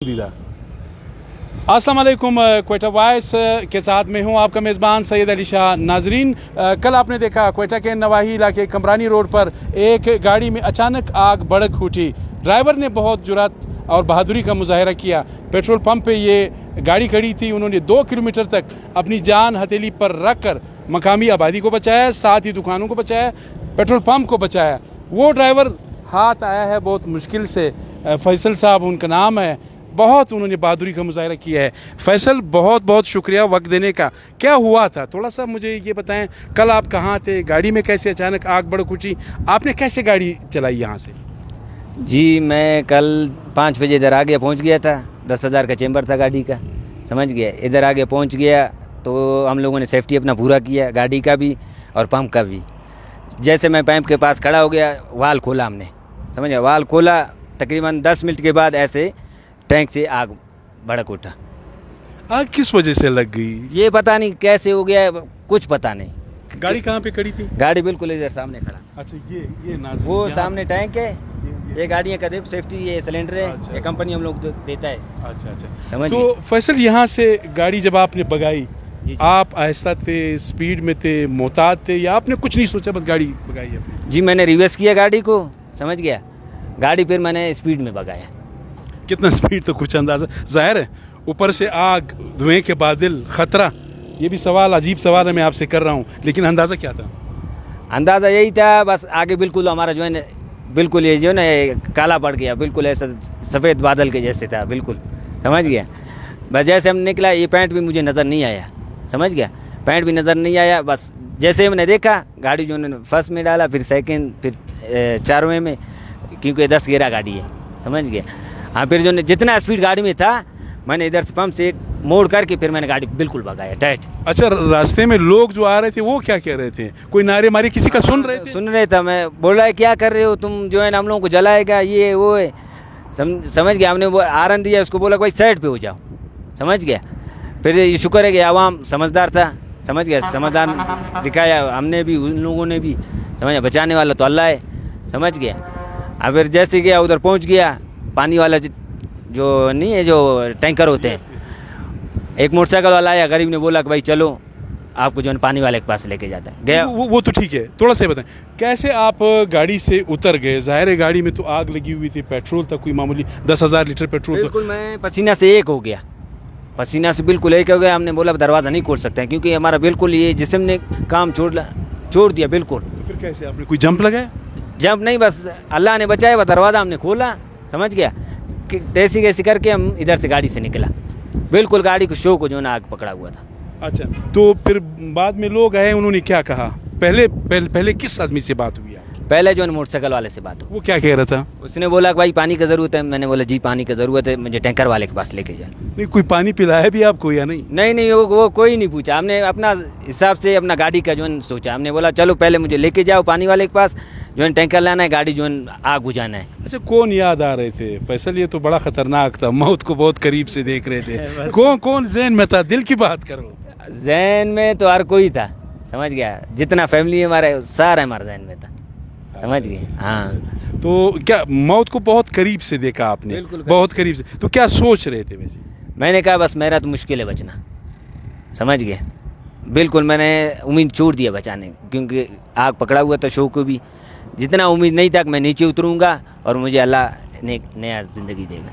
दीदा अस्सलाम वालेकुम। क्वेटा वॉइस के साथ मैं हूं आपका मेज़बान सैयद अली शाह। नाजरीन, कल आपने देखा क्वेटा के नवाही इलाके कमरानी रोड पर एक गाड़ी में अचानक आग भड़क उठी। ड्राइवर ने बहुत जुर्रत और बहादुरी का मुजाहरा किया। पेट्रोल पंप पे ये गाड़ी खड़ी थी। उन्होंने 2 किलोमीटर तक अपनी जान हथेली पर रख कर मकामी आबादी को बचाया, साथ ही दुकानों को बचाया, पेट्रोल पंप को बचाया। वो ड्राइवर हाथ आया है बहुत मुश्किल से, फैसल साहब उनका नाम है। बहुत उन्होंने बहादुरी का मुजाहरा किया है। फैसल, बहुत बहुत शुक्रिया वक्त देने का। क्या हुआ था थोड़ा सा मुझे ये बताएं। कल आप कहाँ थे? गाड़ी में कैसे अचानक आग भड़क उठी? आपने कैसे गाड़ी चलाई यहाँ से? जी, मैं कल 5 बजे इधर आगे पहुँच गया था। 10,000 का चेंबर था गाड़ी का, समझ गया। इधर आगे पहुँच गया तो हम लोगों ने सेफ्टी अपना पूरा किया, गाड़ी का भी और पंप का भी। जैसे मैं पंप के पास खड़ा हो गया, वाल खोला हमने, समझ गया। वाल खोला, तकरीबन 10 मिनट के बाद ऐसे टैंक से आग भड़क उठा। आग किस वजह से लग गई? ये पता नहीं कैसे हो गया, कुछ पता नहीं। गाड़ी कहाँ पे खड़ी थी? गाड़ी बिल्कुल इधर सामने खड़ा। अच्छा, ये नाज़रीन, वो यहाँ सामने टैंक है, ये गाड़ियाँ का देखो सेफ्टी, ये सिलेंडर है। अच्छा। ये कंपनी हम लोग देता है। अच्छा, समझ तो फैसल, यहाँ से गाड़ी जब आपने भगाई, जी। आप आहिस्ता थे, स्पीड में थे, मोहतात थे, या आपने कुछ नहीं सोचा बस गाड़ी भगाई अपनी? जी, मैंने रिवर्स किया गाड़ी को, समझ गया। गाड़ी फिर मैंने स्पीड में भगाया। कितना स्पीड तो कुछ अंदाजा जाहिर है। ऊपर से आग, धुएं के बादल, खतरा। ये भी सवाल, अजीब सवाल है, मैं आपसे कर रहा हूँ, लेकिन अंदाज़ा क्या था? अंदाज़ा यही था, बस आगे बिल्कुल हमारा जो है ना, बिल्कुल ये जो है ना, ये काला पड़ गया, बिल्कुल ऐसा सफ़ेद बादल के जैसे था, बिल्कुल, समझ गया। बस जैसे हम निकला, ये पैंट भी मुझे नज़र नहीं आया, समझ गया। पैंट भी नज़र नहीं आया। बस जैसे हमने देखा, गाड़ी जो उन्होंने फर्स्ट में डाला, फिर सेकंड, फिर 4वें में, क्योंकि 10 गियरा गाड़ी है, समझ गया। हाँ, फिर जो जितना स्पीड गाड़ी में था, मैंने इधर से पंप से मोड़ करके फिर मैंने गाड़ी बिल्कुल भगाया टाइट। अच्छा, रास्ते में लोग जो आ रहे थे वो क्या कह रहे थे? कोई नारे मारे किसी का सुन रहे थे? सुन रहे था। मैं बोल रहा है क्या कर रहे हो तुम, जो है ना हम लोगों को जलाएगा, ये वो है, समझ गया। हमने वो आरन दिया, उसको बोला भाई साइड पे हो जाओ, समझ गया। फिर ये शुक्र है कि आवाम समझदार था, समझ गया। समझदार दिखाया हमने भी, उन लोगों ने भी, समझ गया। बचाने वाला तो अल्लाह है, समझ गया। अब फिर जैसे गया उधर पहुंच गया, पानी वाला जो नहीं है, जो टैंकर होते हैं, एक मोटरसाइकिल वाला आया, गरीब ने बोला कि भाई चलो आपको जो है पानी वाले के पास लेके जाता है। गया वो तो ठीक है, थोड़ा सा बताएं कैसे आप गाड़ी से उतर गए? जाहिर है गाड़ी में तो आग लगी हुई थी, पेट्रोल तक कोई मामूली 10,000 लीटर पेट्रोल। बिल्कुल, मैं पसीना से एक हो गया, पसीना से बिल्कुल एक हो गया। हमने बोला दरवाज़ा नहीं खोल सकते हैं, क्योंकि हमारा बिल्कुल ये जिस्म ने काम छोड़ दिया बिल्कुल। तो फिर कैसे आपने कोई जंप लगाया? जंप नहीं, बस अल्लाह ने बचाया। वह दरवाज़ा हमने खोला, समझ गया। कि तैसी कैसी करके हम इधर से गाड़ी से निकला, बिल्कुल गाड़ी को शो को जो ना आग पकड़ा हुआ था। अच्छा, तो फिर बाद में लोग आए, उन्होंने क्या कहा? पहले किस आदमी से बात हुई आपकी? पहले जो है मोटरसाइकिल वाले से बात हुई। वो क्या कह रहा था? उसने बोला कि भाई पानी की ज़रूरत है। मैंने बोला जी पानी की ज़रूरत है, मुझे टैंकर वाले के पास लेके जा। नहीं, कोई पानी पिलाया भी आपको या नहीं? नहीं, वो कोई नहीं पूछा। हमने अपना हिसाब से अपना गाड़ी का जो है सोचा। हमने बोला चलो पहले मुझे लेके जाओ पानी वाले के पास, जो है टैंकर लाना है, गाड़ी जो है आग बुझाना है। अच्छा, कौन याद आ रहे थे फैसल? ये तो बड़ा खतरनाक था, मौत को बहुत करीब से देख रहे थे। कौन ज़हन में था? दिल की बात करो। जहन में तो हर कोई था, समझ गया। जितना फैमिली हमारा सारा हमारे जहन में था, समझ गए। हाँ, तो क्या मौत को बहुत करीब से देखा आपने? बिल्कुल बहुत करीब से। तो क्या सोच रहे थे वैसे? मैंने कहा बस मेरा तो मुश्किल है बचना, समझ गए। बिल्कुल मैंने उम्मीद छोड़ दिया बचाने, क्योंकि आग पकड़ा हुआ था। शो को भी जितना उम्मीद नहीं था कि मैं नीचे उतरूँगा और मुझे अल्लाह ने नया ज़िंदगी देगा,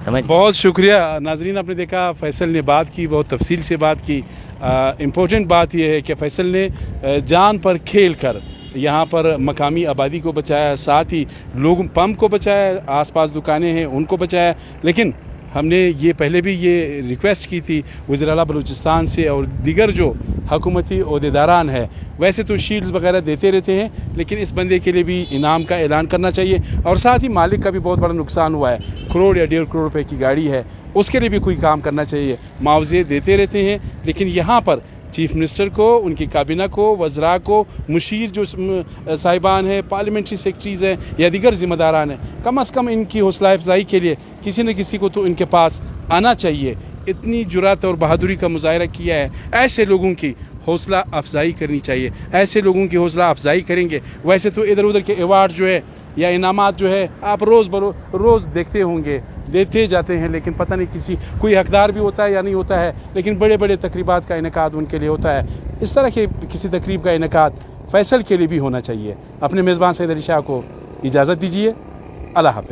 समझ। बहुत शुक्रिया। नाजरीन, आपने देखा फैसल ने बात की, बहुत तफसील से बात की। इम्पोर्टेंट बात यह है कि फैसल ने जान पर खेल कर यहाँ पर मकामी आबादी को बचाया, साथ ही लोग पंप को बचाया, आसपास दुकानें हैं उनको बचाया। लेकिन हमने ये पहले भी ये रिक्वेस्ट की थी वज़ीर आला बलूचिस्तान से और दीगर जो हुकूमती ओहदेदारान है, वैसे तो शील्ड्स वगैरह देते रहते हैं, लेकिन इस बंदे के लिए भी इनाम का ऐलान करना चाहिए। और साथ ही मालिक का भी बहुत बड़ा नुकसान हुआ है, 1 करोड़ या 1.5 करोड़ रुपए की गाड़ी है, उसके लिए भी कोई काम करना चाहिए। मुआवजे देते रहते हैं, लेकिन यहाँ पर चीफ मिनिस्टर को, उनकी काबीना को, वज़रा को, मुशीर जो साहिबान हैं, पार्लियामेंट्री सेक्रेटरीज़ हैं या दीगर ज़िम्मेदारान हैं, कम अज़ कम इनकी हौसला अफजाई के लिए किसी न किसी को तो इनके पास आना चाहिए। इतनी जुरात और बहादुरी का मुजाहरा किया है, ऐसे लोगों की हौसला अफजाई करनी चाहिए। ऐसे लोगों की हौसला अफजाई करेंगे। वैसे तो इधर उधर के अवार्ड जो है या इनामात जो है आप रोज़ देखते होंगे, देते जाते हैं, लेकिन पता नहीं कोई हकदार भी होता है या नहीं होता है। लेकिन बड़े बड़े तकरीबात का इनेकाद उनके लिए होता है। इस तरह के किसी तकरीब का इनेकाद फैसल के लिए भी होना चाहिए। अपने मेज़बान सैयद अली शाह को इजाज़त दीजिए। अल्लाह हाफ़िज़।